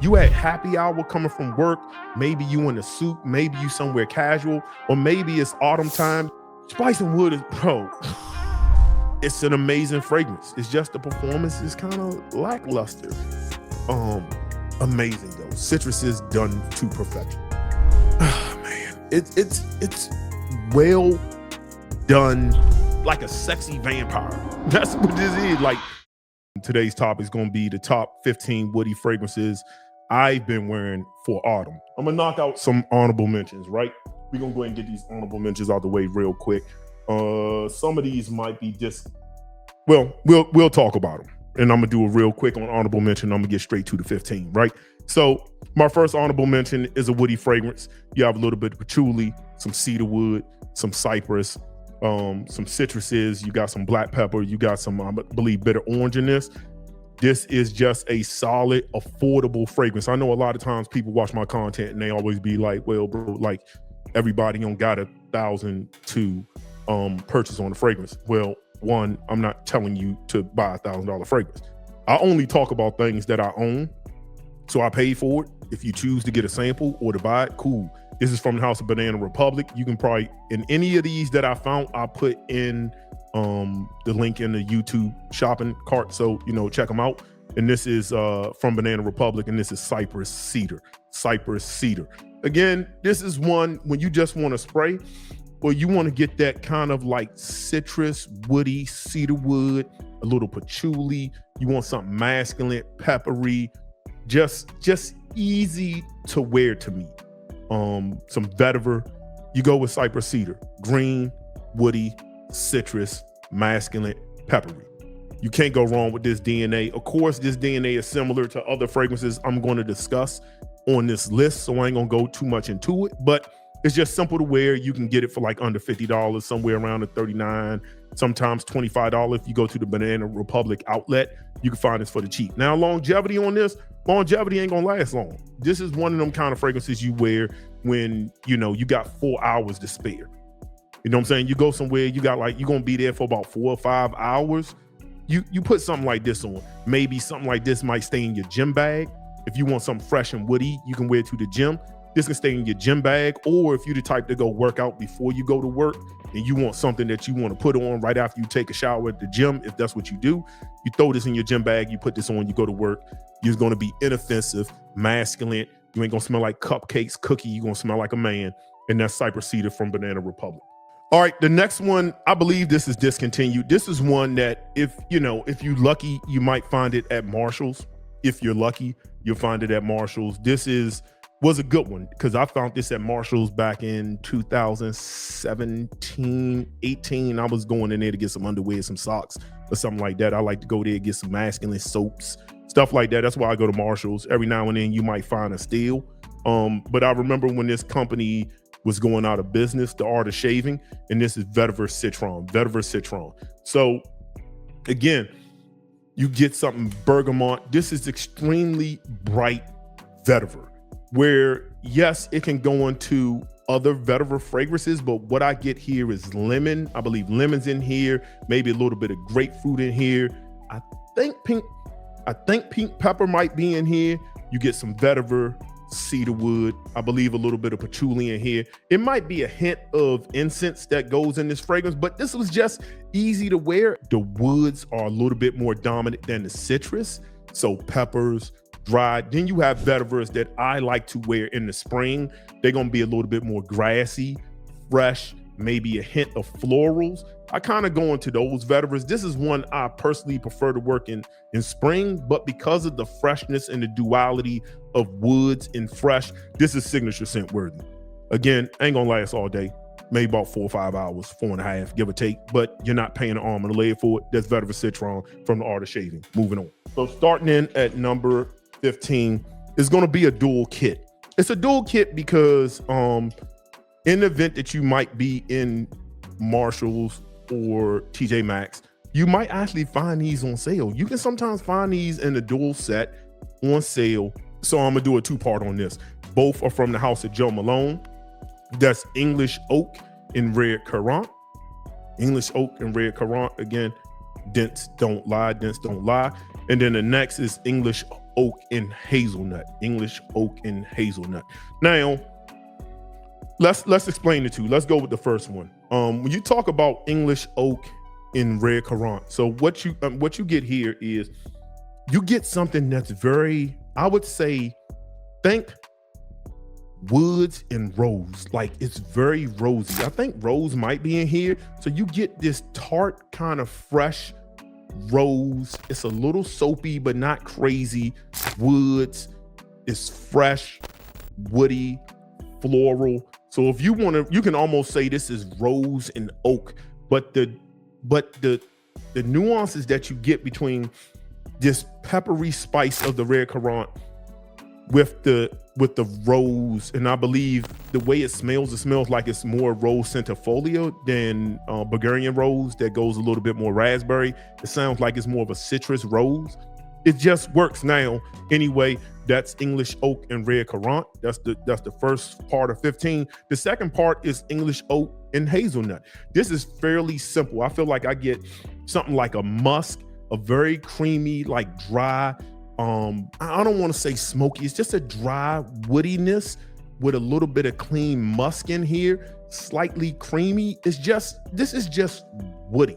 You at happy hour coming from work, maybe you in a suit, maybe you somewhere casual, or maybe it's autumn time. Spice and Wood is, bro, it's an amazing fragrance. It's just the performance is kind of lackluster. Amazing though. Citrus is done to perfection. Oh man, it's well done, like a sexy vampire. That's what this is. Like, today's topic is going to be the top 15 woody fragrances I've been wearing for autumn. I'm gonna knock out some honorable mentions, right? We're gonna go ahead and get these honorable mentions out the way real quick. Some of these might be just, well, we'll talk about them, and I'm gonna do a real quick on honorable mention. I'm gonna get straight to the 15, right? So my first honorable mention is a woody fragrance. You have a little bit of patchouli, some cedarwood, some cypress, some citruses. You got some black pepper. You got some, I believe, bitter orange in this. This is just a solid, affordable fragrance. I know a lot of times people watch my content and they always be like, well, bro, like everybody don't got $1,000 to purchase on a fragrance. Well, one, I'm not telling you to buy $1,000 fragrance. I only talk about things that I own. So I paid for it. If you choose to get a sample or to buy it, cool. This is from the House of Banana Republic. You can probably, in any of these that I found, I put in the link in the YouTube shopping cart. So, check them out. And this is from Banana Republic, and this is Cypress Cedar. Cypress Cedar. Again, this is one when you just want to spray, or you want to get that kind of like citrus, woody, cedarwood, a little patchouli. You want something masculine, peppery, just easy to wear to me. Some vetiver. You go with Cypress Cedar. Green, woody, citrus, masculine, peppery. You can't go wrong with this DNA. Of course, this DNA is similar to other fragrances I'm going to discuss on this list, so I ain't gonna go too much into it, but it's just simple to wear. You can get it for like under $50, somewhere around the $39, sometimes $25. If you go to the Banana Republic outlet, you can find this for the cheap. Now, longevity on this, longevity ain't gonna last long. This is one of them kind of fragrances you wear when, you got 4 hours to spare. You know what I'm saying? You go somewhere, you're gonna be there for about 4 or 5 hours. You put something like this on. Maybe something like this might stay in your gym bag. If you want something fresh and woody, you can wear it to the gym. This can stay in your gym bag, or if you're the type to go work out before you go to work and you want something that you want to put on right after you take a shower at the gym, if that's what you do, you throw this in your gym bag, you put this on, you go to work. You're going to be inoffensive, masculine. You ain't going to smell like cupcakes, cookie. You're going to smell like a man. And that's Cypress Cedar from Banana Republic. All right, the next one, I believe this is discontinued. This is one that if you're lucky, you might find it at Marshall's. If you're lucky, you'll find it at Marshall's. This was a good one because I found this at Marshall's back in 2017, 18. I was going in there to get some underwear, some socks or something like that. I like to go there and get some masculine soaps, stuff like that. That's why I go to Marshall's. Every now and then you might find a steal. But I remember when this company was going out of business, The Art of Shaving, and this is Vetiver Citron. So again, you get something bergamot. This is extremely bright vetiver, where yes, it can go into other vetiver fragrances, but what I get here is lemon. I believe lemon's in here, maybe a little bit of grapefruit in here. I think pink pepper might be in here. You get some vetiver, cedarwood, I believe a little bit of patchouli in here. It might be a hint of incense that goes in this fragrance, but this was just easy to wear. The woods are a little bit more dominant than the citrus, so peppers, dried. Then you have vetivers that I like to wear in the spring. They're gonna be a little bit more grassy, fresh, maybe a hint of florals. I kind of go into those vetivers. This is one I personally prefer to work in spring, but because of the freshness and the duality of woods and fresh, this is signature scent worthy. Again, ain't gonna last all day, maybe about 4 or 5 hours, 4.5, give or take, but you're not paying an arm and a leg for it. That's Vetiver Citron from The Art of Shaving. Moving on. So starting in at number 15 is gonna be a dual kit. It's a dual kit because in the event that you might be in Marshall's or TJ Maxx, you might actually find these on sale. You can sometimes find these in the dual set on sale. So I'm gonna do a 2-part on this. Both are from the house of Joe Malone. That's English Oak and Red Currant. English Oak and Red Currant. Again, dents don't lie. And then the next is English oak and hazelnut. English oak and hazelnut. Now, let's explain the two. Let's go with the first one. When you talk about English oak and red currant, so what you get here is you get something that's very, I would say, think woods and rose. Like, it's very rosy. I think rose might be in here. So you get this tart kind of fresh rose. It's a little soapy, but not crazy. Woods is fresh, woody, floral. So if you want to, you can almost say this is rose and oak, but the nuances that you get between this peppery spice of the red currant with the rose, and I believe the way it smells like it's more rose centifolia than Bulgarian rose that goes a little bit more raspberry. It sounds like it's more of a citrus rose. It just works. Now, anyway, that's English oak and red currant. That's the first part of 15. The second part is English oak and hazelnut. This is fairly simple. I feel like I get something like a musk, a very creamy, like dry, I don't want to say smoky. It's just a dry woodiness with a little bit of clean musk in here, slightly creamy. This is just woody,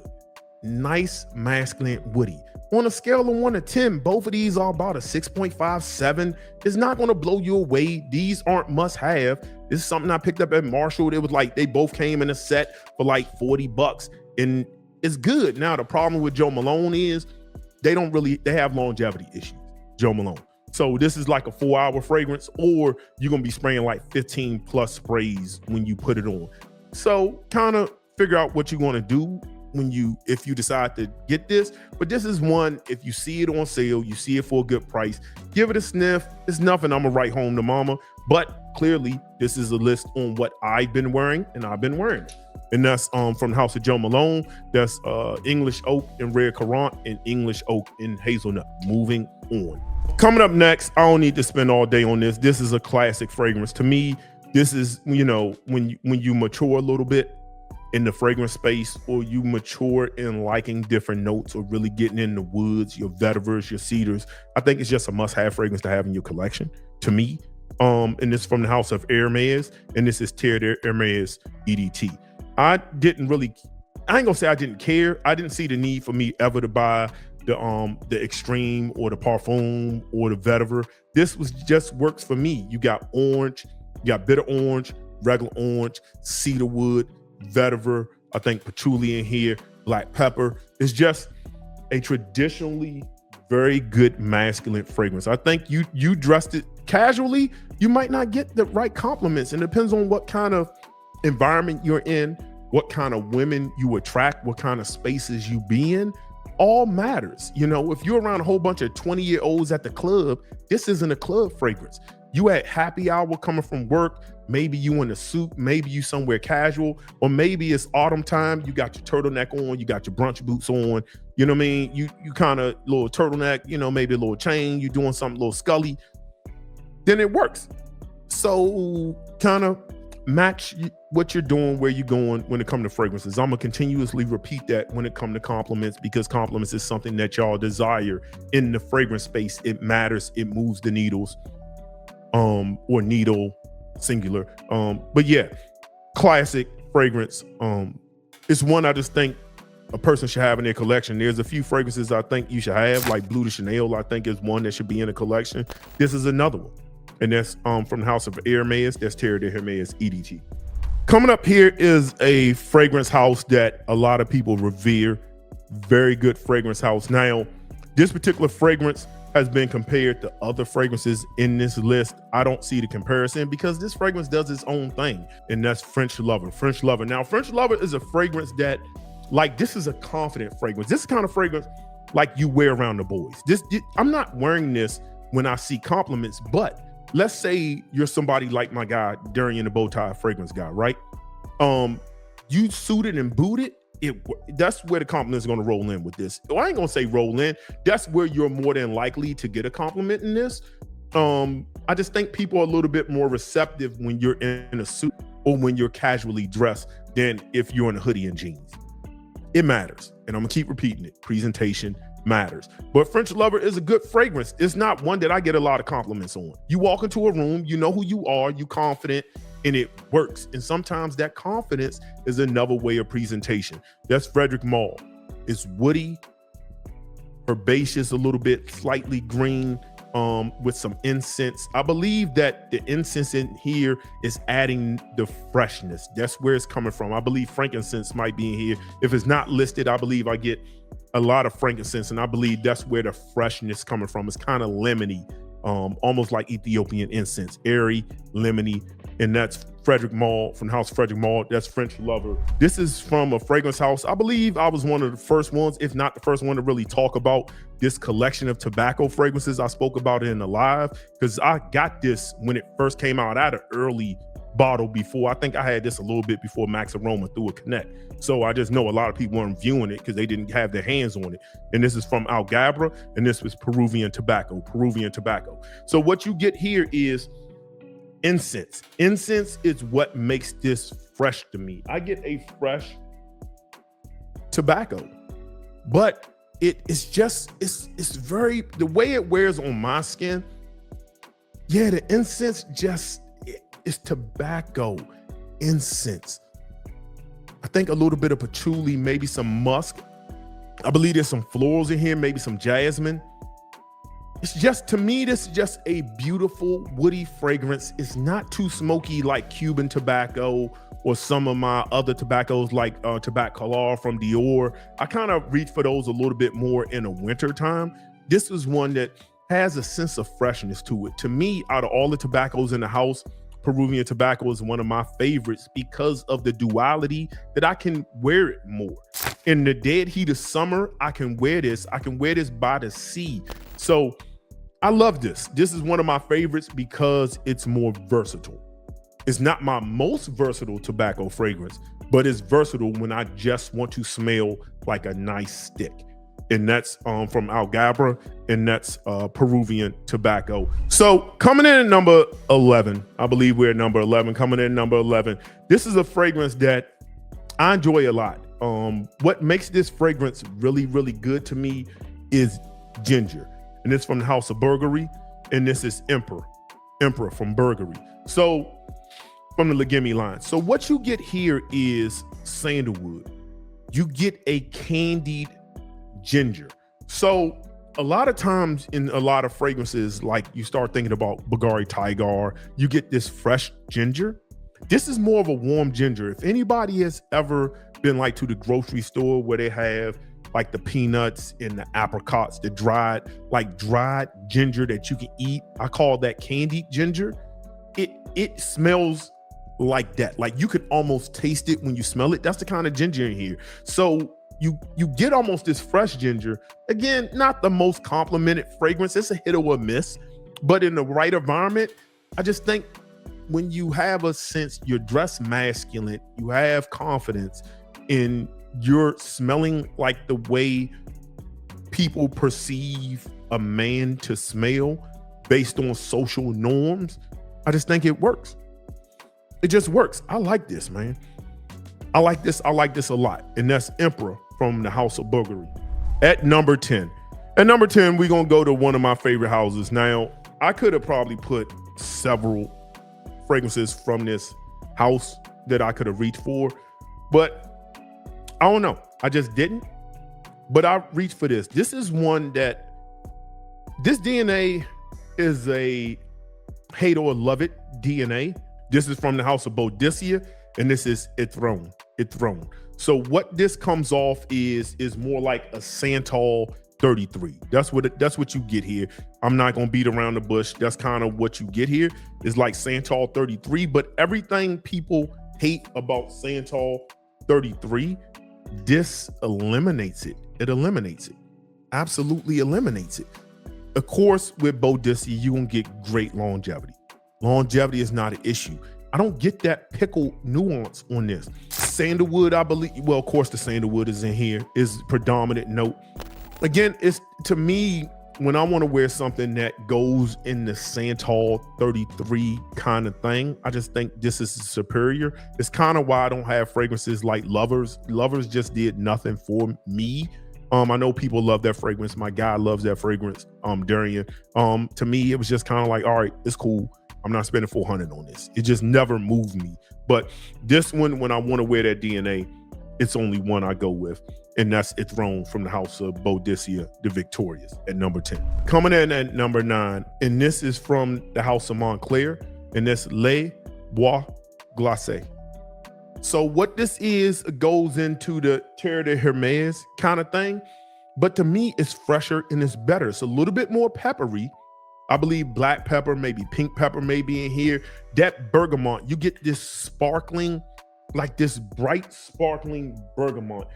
nice masculine woody. On a scale of 1 to 10, both of these are about a 6.5, 7. It's not going to blow you away. These aren't must have. This is something I picked up at Marshall. It was like, they both came in a set for like $40 and it's good. Now, the problem with Joe Malone is they have longevity issues, Joe Malone. So this is like a 4-hour fragrance, or you're going to be spraying like 15 plus sprays when you put it on. So kind of figure out what you're going to do if you decide to get this. But this is one, if you see it on sale, you see it for a good price, give it a sniff. It's nothing I'm gonna write home to mama, but clearly this is a list on what I've been wearing, and I've been wearing it. And that's from the house of Joe Malone. That's English oak and red currant and English oak and hazelnut. Moving on. Coming up next, I don't need to spend all day on this. This is a classic fragrance. To me, this is, when you mature a little bit in the fragrance space, or you mature in liking different notes, or really getting in the woods, your vetivers, your cedars, I think it's just a must-have fragrance to have in your collection, to me. And this is from the house of Hermes, and this is Terre de Hermes EDT. I ain't gonna say I didn't care. I didn't see the need for me ever to buy the extreme or the parfum or the vetiver. This was just works for me. You got orange, you got bitter orange, regular orange, cedarwood, vetiver, I think patchouli in here, black pepper. It's just a traditionally very good masculine fragrance. I think you dressed it casually, you might not get the right compliments. And it depends on what kind of environment you're in, what kind of women you attract, what kind of spaces you be in. All matters. If you're around a whole bunch of 20-year-olds at the club, this isn't a club fragrance. You at happy hour coming from work, maybe you in a suit, maybe you somewhere casual, or maybe it's autumn time, you got your turtleneck on, you got your brunch boots on, you know what I mean? You kind of little turtleneck, maybe a little chain, you doing something a little scully, then it works. So kind of match what you're doing, where you're going when it comes to fragrances. I'm gonna continuously repeat that when it comes to compliments, because compliments is something that y'all desire in the fragrance space. It matters, it moves the needles, or needle singular. But yeah, classic fragrance. It's one I just think a person should have in their collection. There's a few fragrances I think you should have, like Bleu de Chanel, I think is one that should be in a collection. This is another one. And that's from the house of Hermes. That's Terre de Hermes EDT. Coming up here is a fragrance house that a lot of people revere. Very good fragrance house. Now, this particular fragrance has been compared to other fragrances in this list. I don't see the comparison because this fragrance does its own thing, and that's French Lover. French Lover. Now, French Lover is a fragrance that, this is a confident fragrance. This is kind of fragrance like you wear around the boys. I'm not wearing this when I see compliments, but let's say you're somebody like my guy, Darian the Bow Tie fragrance guy, right? You suited and booted, that's where the compliment is going to roll in with this. I ain't going to say roll in. That's where you're more than likely to get a compliment in this. I just think people are a little bit more receptive when you're in a suit or when you're casually dressed than if you're in a hoodie and jeans. It matters. And I'm going to keep repeating it. Presentation matters. But French Lover is a good fragrance. It's not one that I get a lot of compliments on. You walk into a room, you know who you are, you confident, and it works. And sometimes that confidence is another way of presentation. That's Frederic Malle. It's woody, herbaceous a little bit, slightly green, with some incense. I believe that the incense in here is adding the freshness. That's where it's coming from. I believe frankincense might be in here. If it's not listed, I believe I get a lot of frankincense, and I believe that's where the freshness coming from. It's kind of lemony, almost like Ethiopian incense, airy, lemony, and that's Frederic Malle from House Frederic Malle. That's French Lover. This is from a fragrance house. I believe I was one of the first ones, if not the first one, to really talk about this collection of tobacco fragrances. I spoke about it in the live because I got this when it first came out. I had an early bottle before. I think I had this a little bit before Max Aroma through a Connect. So I just know a lot of people weren't viewing it because they didn't have their hands on it. And this is from Algabra, and this was Peruvian tobacco. So what you get here is incense. Incense is what makes this fresh to me. I get a fresh tobacco, but it's very, the way it wears on my skin. Yeah, the incense it's tobacco incense. I think a little bit of patchouli, maybe some musk. I believe there's some florals in here, maybe some jasmine. It's just, to me, this is just a beautiful woody fragrance. It's not too smoky like Cuban tobacco or some of my other tobaccos like Tabaccolor from Dior. I kind of reach for those a little bit more in the winter time. This is one that has a sense of freshness to it. To me, out of all the tobaccos in the house, Peruvian tobacco is one of my favorites because of the duality that I can wear it more. In the dead heat of summer, I can wear this. I can wear this by the sea. So I love this. This is one of my favorites because it's more versatile. It's not my most versatile tobacco fragrance, but it's versatile when I just want to smell like a nice stick. And that's from Algabra, and that's Peruvian tobacco. So coming in at number 11, I believe we're at number 11, coming in at number 11. This is a fragrance that I enjoy a lot. What makes this fragrance really, really good to me is ginger. And it's from the House of Burgundy, and this is Emperor from Burgundy. So from the Legimi line. So what you get here is sandalwood. You get a candied ginger. So a lot of times in a lot of fragrances, like you start thinking about Bulgari Tiger, you get this fresh ginger. This is more of a warm ginger. If anybody has ever been like to the grocery store where they have like the peanuts and the apricots, the dried ginger that you can eat, I call that candied ginger. It smells like that. Like you could almost taste it when you smell it. That's the kind of ginger in here. So you get almost this fresh ginger. Again, not the most complimented fragrance. It's a hit or a miss, but in the right environment, I just think when you have a sense, you're dressed masculine, you have confidence, and you're smelling like the way people perceive a man to smell based on social norms, I just think it works. It just works. I like this, man. I like this a lot. And that's Emperor from the House of Burgundy. At number 10. At number 10, we're going to go to one of my favorite houses. Now, I could have probably put several fragrances from this house that I could have reached for, but I don't know. I just didn't. But I reached for this. This is one that, this DNA is a hate or love it DNA. This is from the House of Bois, and this is Terroni. So what this comes off is more like a Santal 33. That's what you get here. I'm not gonna beat around the bush. That's kind of what you get here. Is like Santal 33, but everything people hate about Santal 33, this eliminates it. It eliminates it. Absolutely eliminates it. Of course, with Bois, you're gonna get great longevity. Longevity is not an issue. I don't get that pickle nuance on this. Sandalwood, I believe, well, of course the sandalwood is in here, is predominant note. Again, it's, to me, when I want to wear something that goes in the Santal 33 kind of thing, I just think this is superior. It's kind of why I don't have fragrances like Lovers. Lovers just did nothing for me. I know people love that fragrance. My guy loves that fragrance, Durian. To me, it was just kind of like, all right, it's cool. I'm not spending 400 on this. It just never moved me. But this one, when I want to wear that DNA, it's only one I go with. And that's It's Throne from the house of Bois, the Victorious, at number 10. Coming in at number 9, and this is from the house of Montclair, and that's Le Bois Glace. So what this is goes into the Terre de Hermes kind of thing, but to me, it's fresher and it's better. It's a little bit more peppery. I believe black pepper, maybe pink pepper, maybe in here. That bergamot, you get this sparkling, like this bright sparkling bergamot.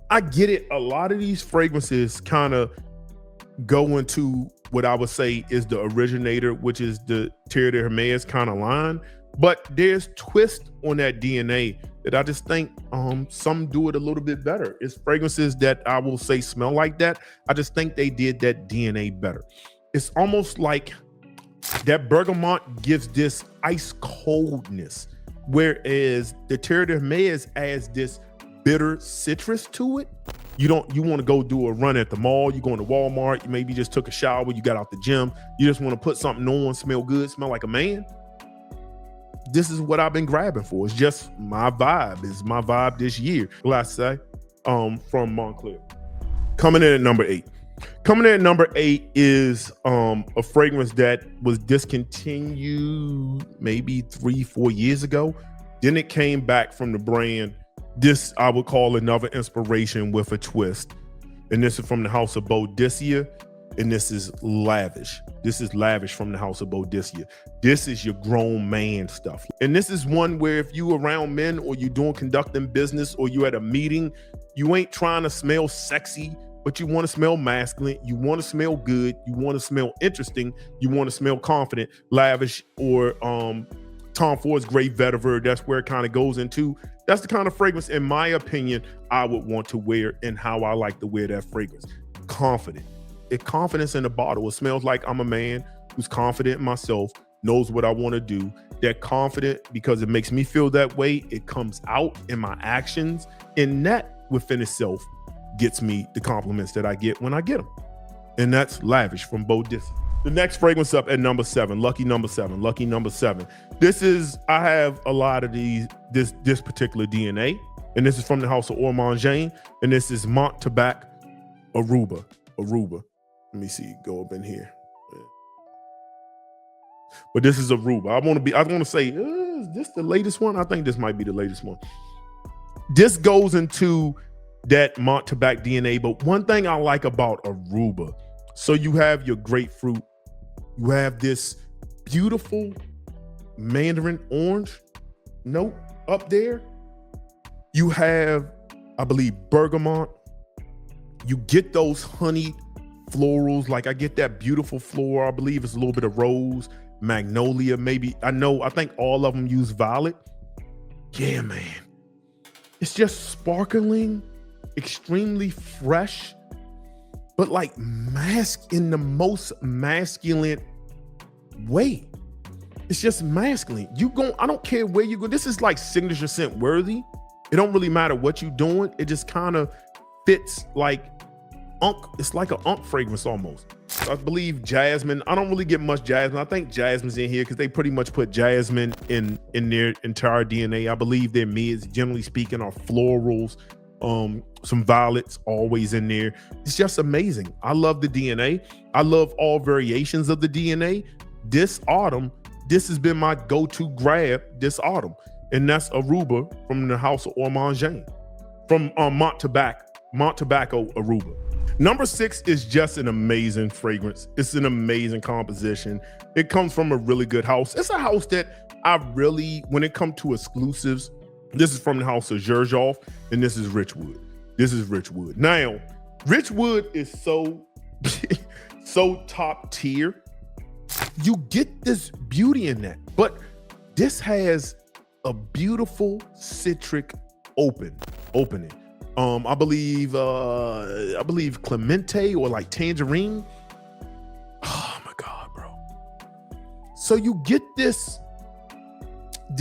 I get it. A lot of these fragrances kind of go into what I would say is the originator, which is the Terre de Hermes kind of line. But there's twist on that DNA that I just think some do it a little bit better. It's fragrances that I will say smell like that. I just think they did that DNA better. It's almost like that bergamot gives this ice coldness, whereas the Terre de Hermes adds this bitter citrus to it. You want to go do a run at the mall, you going to Walmart, you maybe just took a shower, you got out the gym, you just want to put something on, smell good, smell like a man. This is what I've been grabbing for. It's just my vibe. It's my vibe this year. Glace from Montclair. Coming in at number 8. Coming in at number 8 is a fragrance that was discontinued maybe 3-4 years ago. Then it came back from the brand. This I would call another inspiration with a twist. And this is from the house of Bois, and this is Lavish. This is Lavish from the house of Bois. This is your grown man stuff. And this is one where if you around men or you conducting business or you at a meeting, you ain't trying to smell sexy, but you want to smell masculine. You want to smell good. You want to smell interesting. You want to smell confident. Lavish or Tom Ford's Great Vetiver, that's where it kind of goes into. That's the kind of fragrance, in my opinion, I would want to wear and how I like to wear that fragrance. Confident. Confidence in the bottle. It smells like I'm a man who's confident in myself, knows what I want to do. That confident because it makes me feel that way. It comes out in my actions, and that within itself gets me the compliments that I get when I get them. And that's Lavish from Bois. The next fragrance up at number 7, lucky number 7. This is, I have a lot of this particular DNA, and this is from the house of Ormangin, and this is Montabaco Aruba. Let me see, go up in here. But this is Aruba. I want to say, is this the latest one? I think this might be the latest one. This goes into that Montabaco DNA, but one thing I like about Aruba, so you have your grapefruit, you have this beautiful mandarin orange note up there. You have, I believe, bergamot. You get those honey florals, like I get that beautiful floral. I believe it's a little bit of rose, magnolia, maybe. I think all of them use violet. Yeah, man. It's just sparkling, extremely fresh, but like in the most masculine way. It's just masculine. I don't care where you go. This is like signature scent worthy. It don't really matter what you're doing. It just kind of fits like it's like an unk fragrance almost. I believe jasmine. I don't really get much jasmine. I think jasmine's in here because they pretty much put jasmine in their entire DNA. I believe their mids, generally speaking, are florals. Some violets always in there. It's just amazing. I love the DNA. I love all variations of the DNA. This autumn, this has been my go-to grab this autumn. And that's Aruba from the house of Ormangin, from Montabaco Aruba. Number 6 is just an amazing fragrance. It's an amazing composition. It comes from a really good house. It's a house that when it comes to exclusives, this is from the house of Xerjoff, and this is Richwood. Now, Richwood is so top tier. You get this beauty in that, but this has a beautiful citric opening. I believe Clemente or like tangerine. Oh my God, bro. So you get this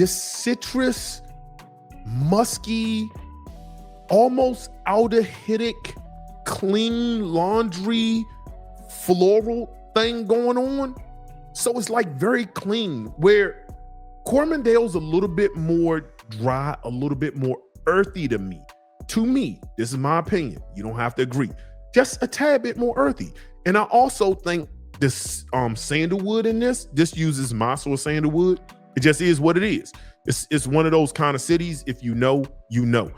citrus, musky, almost aldehydic clean laundry floral thing going on. So it's like very clean, where Coromandele's a little bit more dry, a little bit more earthy to me. To me, this is my opinion. You don't have to agree. Just a tad bit more earthy. And I also think this sandalwood in this uses Montabaco sandalwood. It just is what it is. It's one of those kind of cities. If you know, you know.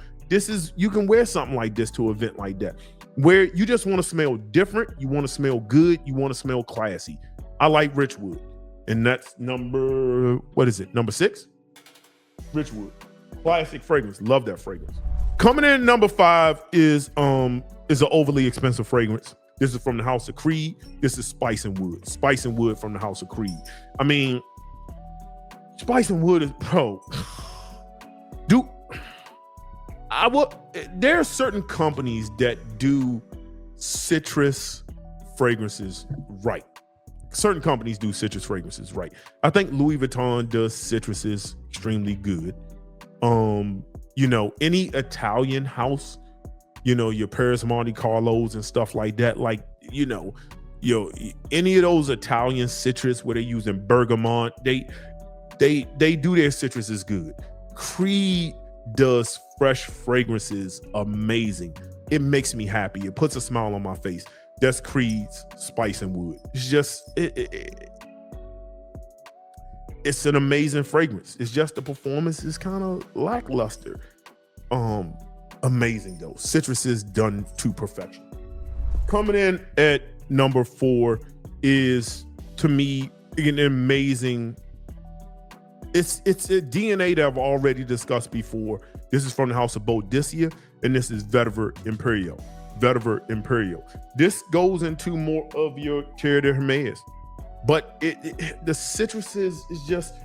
You can wear something like this to an event like that, where you just want to smell different. You want to smell good. You want to smell classy. I like Richwood. And that's number 6? Richwood. Classic fragrance. Love that fragrance. Coming in number 5 is an overly expensive fragrance. This is from the House of Creed. This is Spice and Wood. Spice and Wood from the House of Creed. I mean, Spice and Wood is, bro. There are certain companies that do citrus fragrances right. Certain companies do citrus fragrances right. I think Louis Vuitton does citruses extremely good. Any Italian house, your Paris Monte Carlos and stuff like that, any of those Italian citrus where they're using bergamot, they do their citruses good. Creed does fresh fragrances amazing. It makes me happy. It puts a smile on my face. That's Creed's Spice and Wood. It's just it's an amazing fragrance. It's just the performance is kind of lackluster. Amazing though. Citruses done to perfection. Coming in at number 4 is, to me, an amazing. It's a DNA that I've already discussed before. This is from the House of Bois, and this is Vetiver Imperiale. Vetiver Imperiale. This goes into more of your Terre de Hermes, but the citruses is just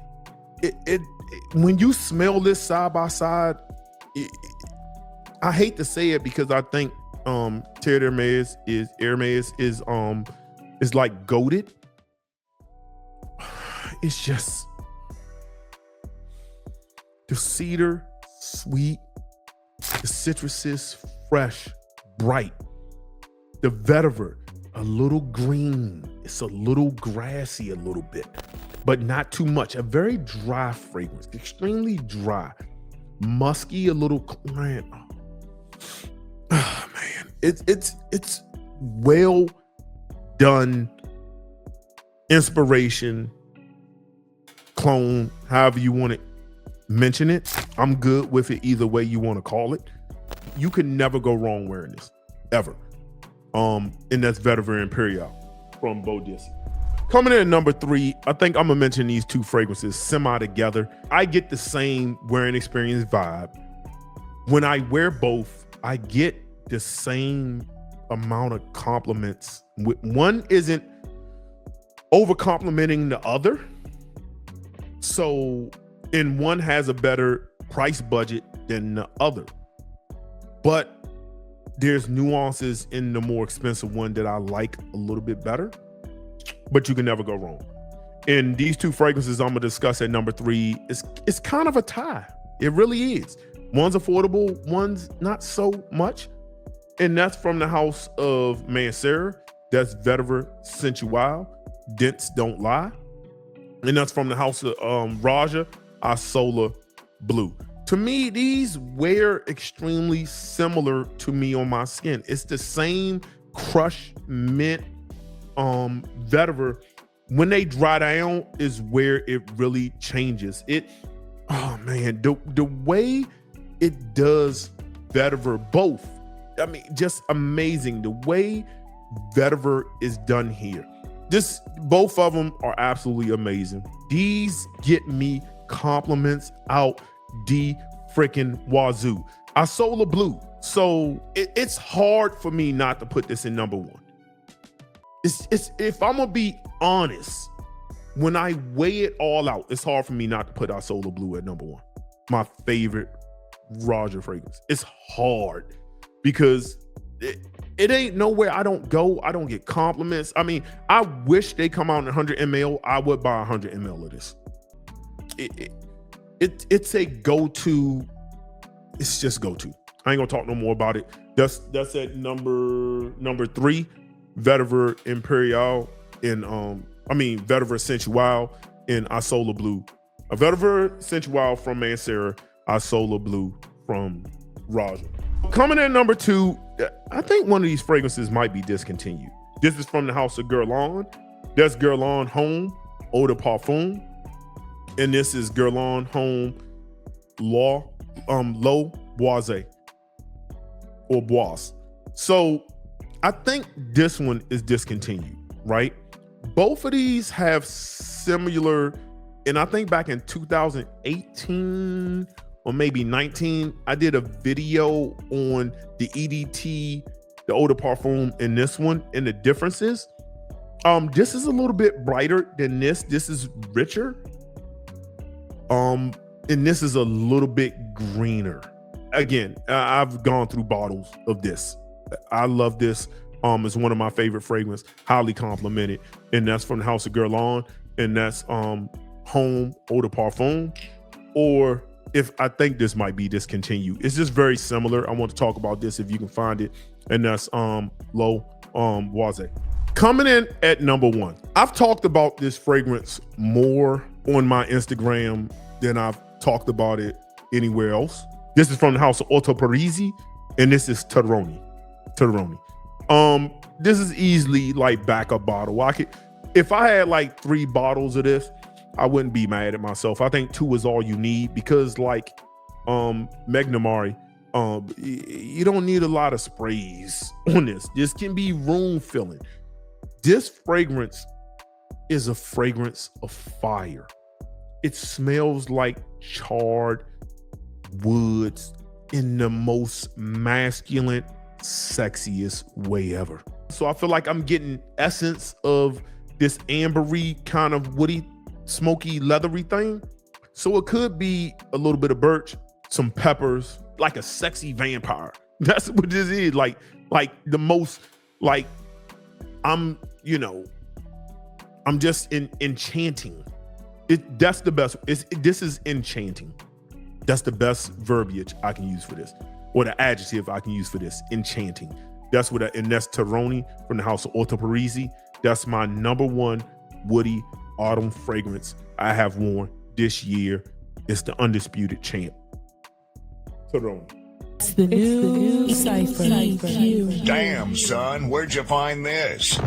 when you smell this side by side. I hate to say it because I think Terre de Hermes is like goated. It's just the cedar, sweet, the citruses, fresh, bright. The vetiver, a little green. It's a little grassy a little bit, but not too much. A very dry fragrance, extremely dry. Musky, a little, man. Oh, man. It's well done. Inspiration, clone, however you want to mention it. I'm good with it either way you want to call it. You can never go wrong wearing this, ever. And that's Vetiver Imperiale from Bois. Coming in at number 3, I think I'm gonna mention these two fragrances semi together. I get the same wearing experience vibe. When I wear both, I get the same amount of compliments. One isn't over complimenting the other. And one has a better price budget than the other. But there's nuances in the more expensive one that I like a little bit better. But you can never go wrong. And these two fragrances I'm gonna discuss at number 3, it's kind of a tie. It really is. One's affordable, one's not so much. And that's from the House of Manser. That's Vetiver Sensual. Dents Don't Lie. And that's from the House of Raja, Isola Blue. To me, these wear extremely similar to me on my skin. It's the same crushed mint vetiver. When they dry down is where it really changes. The way it does vetiver both, I mean, just amazing. The way vetiver is done here. Both of them are absolutely amazing. These get me compliments out the freaking wazoo. Isola Blue. So it's hard for me not to put this in number 1. It's if I'm gonna be honest, when I weigh it all out, it's hard for me not to put Isola Blue at number 1. My favorite Raja fragrance. It's hard because it ain't nowhere I don't go. I don't get compliments. I mean, I wish they come out in 100 ml. I would buy 100 ml of this. It's a go-to. It's just go-to. I ain't gonna talk no more about it. That's at number 3, Vetiver Imperiale in Vetiver Sensual in Isola Blue. A Vetiver Sensual from Mancera, Isola Blue from Raja. Coming in number 2, I think one of these fragrances might be discontinued. This is from the house of Guerlain. That's Guerlain Homme Eau de Parfum. And this is Guerlain Homme Low Bois or Bois. So I think this one is discontinued, right? Both of these have similar, and I think back in 2018 or maybe 19, I did a video on the EDT, the Eau de Parfum, and this one and the differences. This is a little bit brighter than this. This is richer. And this is a little bit greener. Again, I've gone through bottles of this. I love this. It's one of my favorite fragrances, highly complimented. And that's from the house of Guerlain. And that's Homme Eau de Parfum. Or if I think this might be discontinued. It's just very similar. I want to talk about this if you can find it. And that's Low Bois. Coming in at number 1. I've talked about this fragrance more on my Instagram than I've talked about it anywhere else. This is from the house of Otto Parisi, and this is Terroni. This is easily like backup bottle. If I had like 3 bottles of this, I wouldn't be mad at myself. I think 2 is all you need because like Magnamari, you don't need a lot of sprays on this. This can be room filling. This fragrance is a fragrance of fire. It smells like charred woods in the most masculine, sexiest way ever. So I feel like I'm getting essence of this ambery kind of woody, smoky, leathery thing. So it could be a little bit of birch, some peppers, like a sexy vampire. That's what this is. Like the most, like I'm just enchanting. That's the best. This is enchanting. That's the best verbiage I can use for this, or the adjective I can use for this. Enchanting. That's what. And that's Terroni from the house of Otto Parisi. That's my number 1 woody autumn fragrance I have worn this year. It's the undisputed champ. Terroni. It's the new Cypher. Damn, son, where'd you find this?